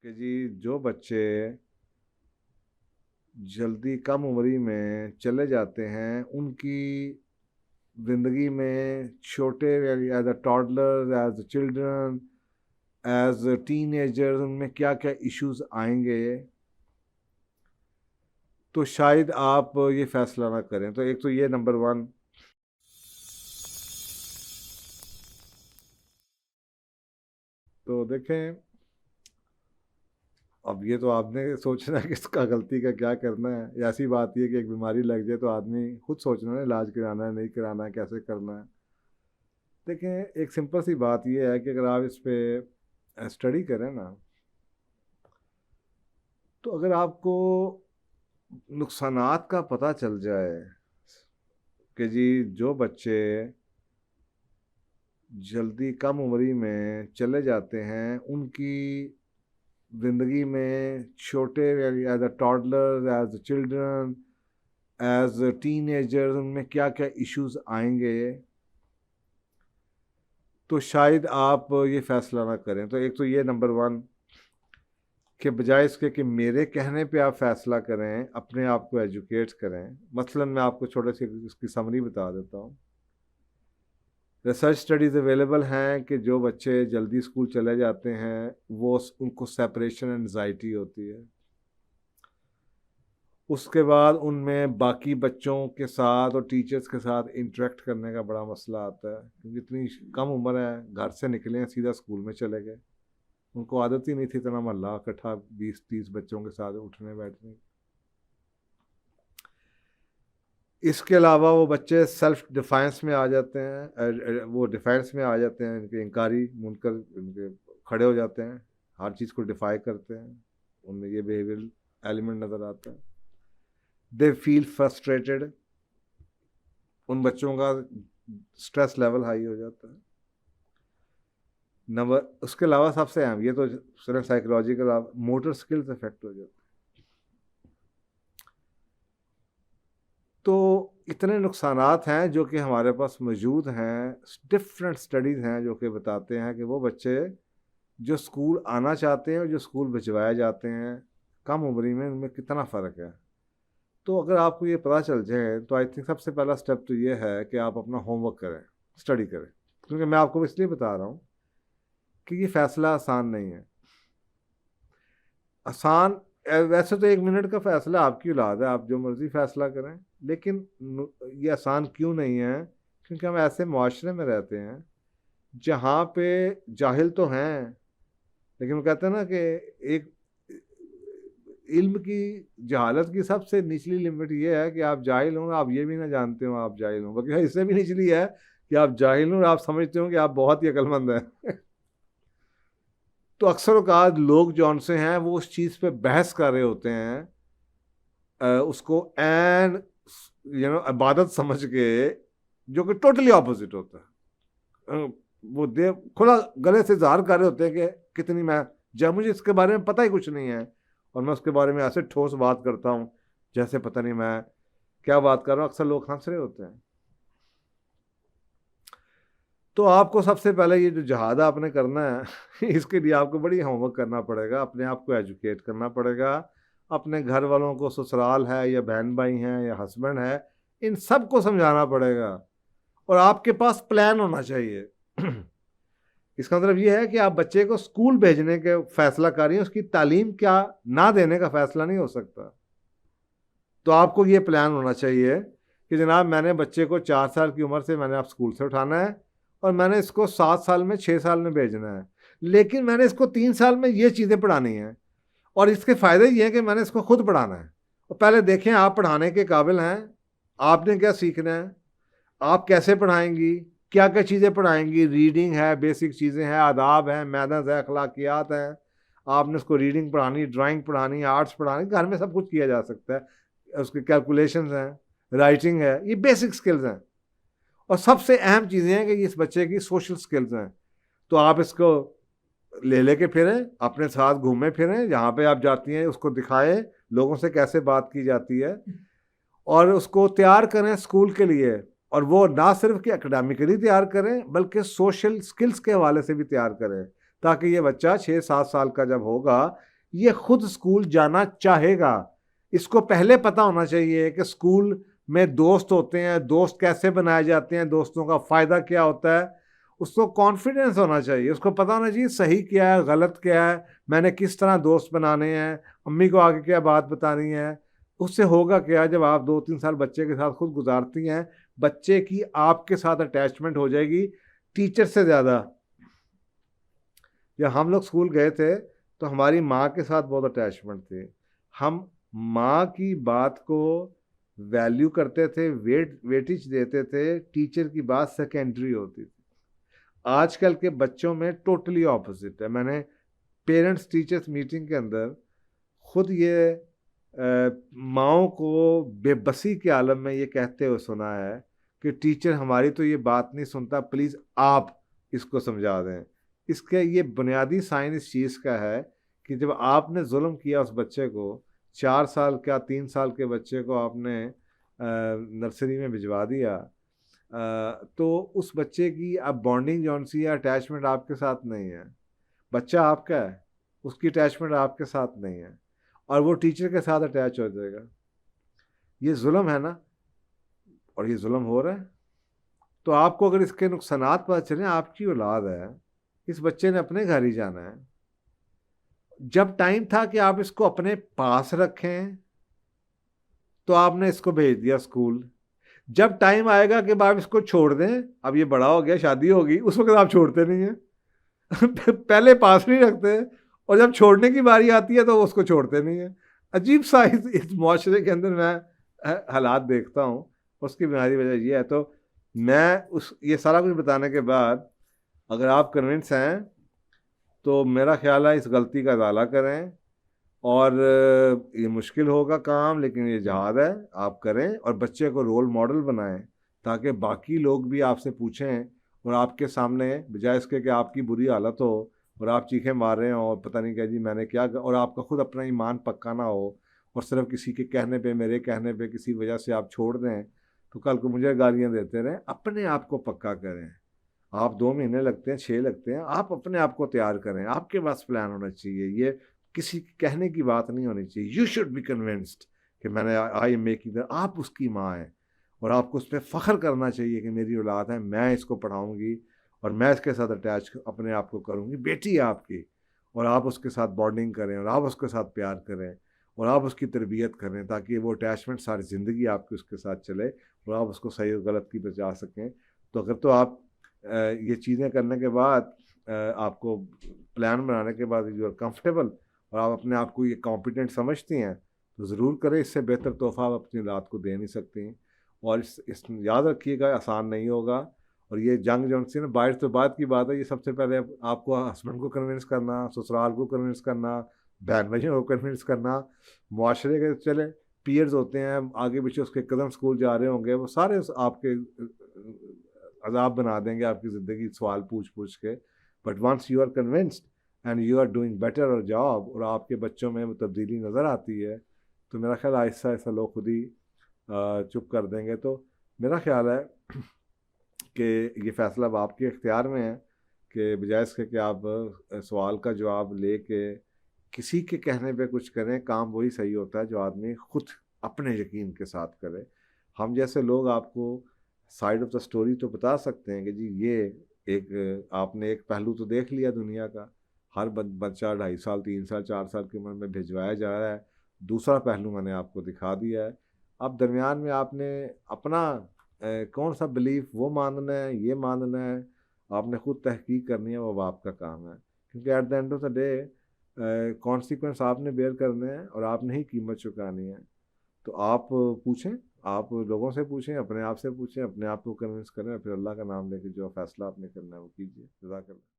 کہ جی جو بچے جلدی کم عمری میں چلے جاتے ہیں ان کی زندگی میں چھوٹے as a toddler as a children as a teenager ان میں کیا کیا ایشوز آئیں گے، تو شاید آپ یہ فیصلہ نہ کریں. تو ایک تو یہ نمبر 1. تو دیکھیں، اب یہ تو آپ نے سوچنا ہے کہ اس کا غلطی کا کیا کرنا ہے. یہ ایسی بات یہ کہ ایک بیماری لگ جائے تو آدمی خود سوچنا ہے علاج کرانا ہے نہیں کرانا ہے کیسے کرنا ہے. دیکھیں، ایک سمپل سی بات یہ ہے کہ اگر آپ اس پہ اسٹڈی کریں نا، تو اگر آپ کو نقصانات کا پتہ چل جائے کہ جی جو بچے جلدی کم عمری میں چلے جاتے ہیں ان کی زندگی میں چھوٹے as a toddler as a children as a teenager ان میں کیا کیا ایشوز آئیں گے، تو شاید آپ یہ فیصلہ نہ کریں. تو ایک تو یہ نمبر 1 کہ بجائے اس کے کہ میرے کہنے پہ آپ فیصلہ کریں، اپنے آپ کو ایجوکیٹ کریں. مثلا میں آپ کو چھوٹے سے اس کی سمری بتا دیتا ہوں. ریسرچ اسٹڈیز اویلیبل ہیں کہ جو بچے جلدی اسکول چلے جاتے ہیں وہ ان کو سیپریشن انزائٹی ہوتی ہے. اس کے بعد ان میں باقی بچوں کے ساتھ اور ٹیچرز کے ساتھ انٹریکٹ کرنے کا بڑا مسئلہ آتا ہے، کیونکہ اتنی کم عمر ہے، گھر سے نکلے ہیں سیدھا اسکول میں چلے گئے. ان کو عادت ہی نہیں تھی اتنا محلہ اکٹھا 20-30 بچوں کے ساتھ اٹھنے بیٹھنے. اس کے علاوہ وہ بچے سیلف ڈیفینس میں آ جاتے ہیں، وہ ڈیفینس میں آ جاتے ہیں، ان کے انکاری منکر ان کے کھڑے ہو جاتے ہیں، ہر چیز کو ڈیفائی کرتے ہیں. ان میں یہ بیہیویئرل ایلیمنٹ نظر آتا ہے. دے فیل فرسٹریٹڈ، ان بچوں کا اسٹریس لیول ہائی ہو جاتا ہے. اس کے علاوہ سب سے اہم یہ تو صرف سائیکولوجیکل، موٹر سکلز افیکٹ ہو جاتے ہیں. تو اتنے نقصانات ہیں جو کہ ہمارے پاس موجود ہیں. ڈفرینٹ اسٹڈیز ہیں جو کہ بتاتے ہیں کہ وہ بچے جو اسکول آنا چاہتے ہیں اور جو اسکول بھجوائے جاتے ہیں کم عمری میں، ان میں کتنا فرق ہے. تو اگر آپ کو یہ پتہ چل جائے تو آئی تھنک سب سے پہلا اسٹیپ تو یہ ہے کہ آپ اپنا ہوم ورک کریں، اسٹڈی کریں. کیونکہ میں آپ کو اس لیے بتا رہا ہوں کہ یہ فیصلہ آسان نہیں ہے. آسان ویسے تو 1 منٹ کا فیصلہ آپ کی اولاد ہے، آپ جو مرضی فیصلہ کریں، لیکن یہ آسان کیوں نہیں ہے؟ کیونکہ ہم ایسے معاشرے میں رہتے ہیں جہاں پہ جاہل تو ہیں، لیکن وہ کہتے ہیں نا کہ ایک علم کی جہالت کی سب سے نچلی لمٹ یہ ہے کہ آپ جاہل ہوں، آپ یہ بھی نہ جانتے ہوں آپ جاہل ہوں، بلکہ اس سے بھی نچلی ہے کہ آپ جاہل ہوں اور آپ سمجھتے ہوں کہ آپ بہت ہی عقل مند ہیں. تو اکثر اوقات لوگ جون سے ہیں وہ اس چیز پہ بحث کر رہے ہوتے ہیں، اس کو عبادت سمجھ کے، جو کہ ٹوٹلی اپوزٹ ہوتا ہے. وہ کھلا گلے سے اظہار کر رہے ہوتے ہیں کہ کتنی میں جب مجھے اس کے بارے میں پتہ ہی کچھ نہیں ہے، اور میں اس کے بارے میں ایسے ٹھوس بات کرتا ہوں جیسے پتہ نہیں میں کیا بات کر رہا ہوں. اکثر لوگ ہنس رہے ہوتے ہیں. تو آپ کو سب سے پہلے یہ جو جہاد آپ نے کرنا ہے اس کے لیے آپ کو بڑی ہوم ورک کرنا پڑے گا، اپنے آپ کو ایجوکیٹ کرنا پڑے گا. اپنے گھر والوں کو، سسرال ہے یا بہن بھائی ہیں یا ہسبینڈ ہے، ان سب کو سمجھانا پڑے گا. اور آپ کے پاس پلان ہونا چاہیے. اس کا مطلب یہ ہے کہ آپ بچے کو اسکول بھیجنے کے فیصلہ کر رہی ہیں، اس کی تعلیم کیا نہ دینے کا فیصلہ نہیں ہو سکتا. تو آپ کو یہ پلان ہونا چاہیے کہ جناب میں نے بچے کو 4 سال کی عمر سے میں نے آپ اسکول سے اٹھانا ہے، اور میں نے اس کو 7 سال میں 6 سال میں بھیجنا ہے، لیکن میں نے اس کو 3 سال میں یہ چیزیں پڑھانی ہیں، اور اس کے فائدے یہ ہیں کہ میں نے اس کو خود پڑھانا ہے. اور پہلے دیکھیں آپ پڑھانے کے قابل ہیں، آپ نے کیا سیکھنا ہے، آپ کیسے پڑھائیں گی، کیا کیا چیزیں پڑھائیں گی. ریڈنگ ہے، بیسک چیزیں ہیں، آداب ہیں، مینرز ہے، اخلاقیات ہیں. آپ نے اس کو ریڈنگ پڑھانی، ڈرائنگ پڑھانی، آرٹس پڑھانی، گھر میں سب کچھ کیا جا سکتا ہے. اس کی کیلکولیشنز ہیں، رائٹنگ ہے، یہ بیسک سکلز ہیں. اور سب سے اہم چیزیں ہیں کہ اس بچے کی سوشل سکلز ہیں. تو آپ اس کو لے کے پھریں، اپنے ساتھ گھومیں پھریں، جہاں پہ آپ جاتی ہیں اس کو دکھائیں لوگوں سے کیسے بات کی جاتی ہے، اور اس کو تیار کریں اسکول کے لیے. اور وہ نہ صرف کہ اکیڈیمکلی تیار کریں بلکہ سوشل سکلز کے حوالے سے بھی تیار کریں، تاکہ یہ بچہ 6-7 سال کا جب ہوگا یہ خود اسکول جانا چاہے گا. اس کو پہلے پتہ ہونا چاہیے کہ اسکول میں دوست ہوتے ہیں, دوست کیسے بنائے جاتے ہیں, دوستوں کا فائدہ کیا ہوتا ہے. اس کو کانفیڈنس ہونا چاہیے, اس کو پتہ ہونا چاہیے صحیح کیا ہے, غلط کیا ہے, میں نے کس طرح دوست بنانے ہیں, امی کو آگے کیا بات بتانی ہے. اس سے ہوگا کیا, جب آپ 2-3 سال بچے کے ساتھ خود گزارتی ہیں, بچے کی آپ کے ساتھ اٹیچمنٹ ہو جائے گی ٹیچر سے زیادہ. جب ہم لوگ اسکول گئے تھے تو ہماری ماں کے ساتھ بہت اٹیچمنٹ تھی. ہم ماں کی بات کو ویلیو کرتے تھے, ویٹیج دیتے تھے, ٹیچر کی بات سیکنڈری ہوتی تھی. آج کل کے بچوں میں ٹوٹلی اپوزٹ ہے. میں نے پیرنٹس ٹیچرس میٹنگ کے اندر خود یہ ماؤں کو بے بسی کے عالم میں یہ کہتے ہوئے سنا ہے کہ ٹیچر ہماری تو یہ بات نہیں سنتا, پلیز آپ اس کو سمجھا دیں. اس کے یہ بنیادی سائن اس چیز کا ہے کہ جب آپ نے ظلم کیا اس بچے کو, 4 سال کا 3 سال کے بچے کو آپ نے نرسری میں بھجوا دیا, تو اس بچے کی اب بانڈنگ جون سی ہے, اٹیچمنٹ آپ کے ساتھ نہیں ہے. بچہ آپ کا ہے, اس کی اٹیچمنٹ آپ کے ساتھ نہیں ہے, اور وہ ٹیچر کے ساتھ اٹیچ ہو جائے گا. یہ ظلم ہے نا, اور یہ ظلم ہو رہا ہے. تو آپ کو اگر اس کے نقصانات پتہ چلیں, آپ کی اولاد ہے, اس بچے نے اپنے گھر ہی جانا ہے. جب ٹائم تھا کہ آپ اس کو اپنے پاس رکھیں تو آپ نے اس کو بھیج دیا اسکول. جب ٹائم آئے گا کہ آپ اس کو چھوڑ دیں, اب یہ بڑا ہو گیا, شادی ہوگی, اس وقت آپ چھوڑتے نہیں ہیں. پہلے پاس نہیں رکھتے, اور جب چھوڑنے کی باری آتی ہے تو اس کو چھوڑتے نہیں ہیں. عجیب سا اس معاشرے کے اندر میں حالات دیکھتا ہوں. اس کی بنیادی وجہ یہ ہے. تو میں یہ سارا کچھ بتانے کے بعد اگر آپ کنونس ہیں تو میرا خیال ہے اس غلطی کا ازالہ کریں, اور یہ مشکل ہوگا کام, لیکن یہ جہاد ہے, آپ کریں, اور بچے کو رول ماڈل بنائیں تاکہ باقی لوگ بھی آپ سے پوچھیں, اور آپ کے سامنے بجائے اس کے کہ آپ کی بری حالت ہو اور آپ چیخیں مار رہے ہوں اور پتہ نہیں کیا جی میں نے کیا, اور آپ کا خود اپنا ایمان پکا نہ ہو, اور صرف کسی کے کہنے پہ, میرے کہنے پہ, کسی وجہ سے آپ چھوڑ دیں تو کل کو مجھے گالیاں دیتے رہیں. اپنے آپ کو پکا کریں. آپ 2 مہینے لگتے ہیں, 6 لگتے ہیں, آپ اپنے آپ کو تیار کریں. آپ کے پاس پلان ہونا چاہیے, یہ کسی کہنے کی بات نہیں ہونی چاہیے. یو شوڈ بی کنونسڈ کہ میں نے آئی ایم میکنگ, آپ اس کی ماں ہیں, اور آپ کو اس پہ فخر کرنا چاہیے کہ میری اولاد ہے, میں اس کو پڑھاؤں گی اور میں اس کے ساتھ اٹیچ اپنے آپ کو کروں گی. بیٹی ہے آپ کی, اور آپ اس کے ساتھ بانڈنگ کریں, اور آپ اس کے ساتھ پیار کریں, اور آپ اس کی تربیت کریں تاکہ وہ اٹیچمنٹ ساری زندگی آپ کی اس کے ساتھ چلے, اور آپ اس کو صحیح اور غلط کی بچا سکیں. تو اگر تو آپ یہ چیزیں کرنے کے بعد, آپ کو پلان بنانے کے بعد یو آر کمفرٹیبل, اور آپ اپنے آپ کو یہ کمپیٹنٹ سمجھتی ہیں, تو ضرور کریں. اس سے بہتر تحفہ آپ اپنی اولاد کو دے نہیں سکتی ہیں. اور اس یاد رکھیے گا, آسان نہیں ہوگا. اور یہ جنگ جو سی نا 22 تو بعد کی بات ہے, یہ سب سے پہلے آپ کو ہسبینڈ کو کنونس کرنا, سسرال کو کنونس کرنا, بہن بھائیوں کو کنونس کرنا, معاشرے کے چلے پیئرز ہوتے ہیں آگے پیچھے, اس کے قدم اسکول جا رہے ہوں گے, وہ سارے آپ کے عذاب بنا دیں گے آپ کی زندگی سوال پوچھ پوچھ کے. But once you are convinced and you are doing better اور جاب, اور آپ کے بچوں میں وہ تبدیلی نظر آتی ہے, تو میرا خیال آہستہ آہستہ لوگ خود ہی چپ کر دیں گے. تو میرا خیال ہے کہ یہ فیصلہ اب آپ کے اختیار میں ہے کہ بجائے اس کے کہ آپ سوال کا جواب لے کے کسی کے کہنے پہ کچھ کریں, کام وہی صحیح ہوتا ہے جو آدمی خود اپنے یقین کے ساتھ کرے. ہم جیسے لوگ آپ کو سائڈ آف دا اسٹوری تو بتا سکتے ہیں کہ جی یہ ایک آپ نے ایک پہلو تو دیکھ لیا دنیا کا, ہر بچہ 2.5 سال 3 سال 4 سال کی عمر میں بھجوایا جا رہا ہے, دوسرا پہلو میں نے آپ کو دکھا دیا ہے. اب درمیان میں آپ نے اپنا کون سا بلیف وہ ماننا ہے, یہ ماننا ہے, آپ نے خود تحقیق کرنی ہے, وہ آپ کا کام ہے. کیونکہ at the end of the day consequence آپ نے بیئر کرنے ہیں, اور آپ نے ہی قیمت چکانی ہے. تو آپ پوچھیں, آپ لوگوں سے پوچھیں, اپنے آپ سے پوچھیں, اپنے آپ کو کنونس کریں, اور پھر اللہ کا نام لے کے جو فیصلہ آپ نے کرنا ہے وہ کیجیے. جزاک اللہ.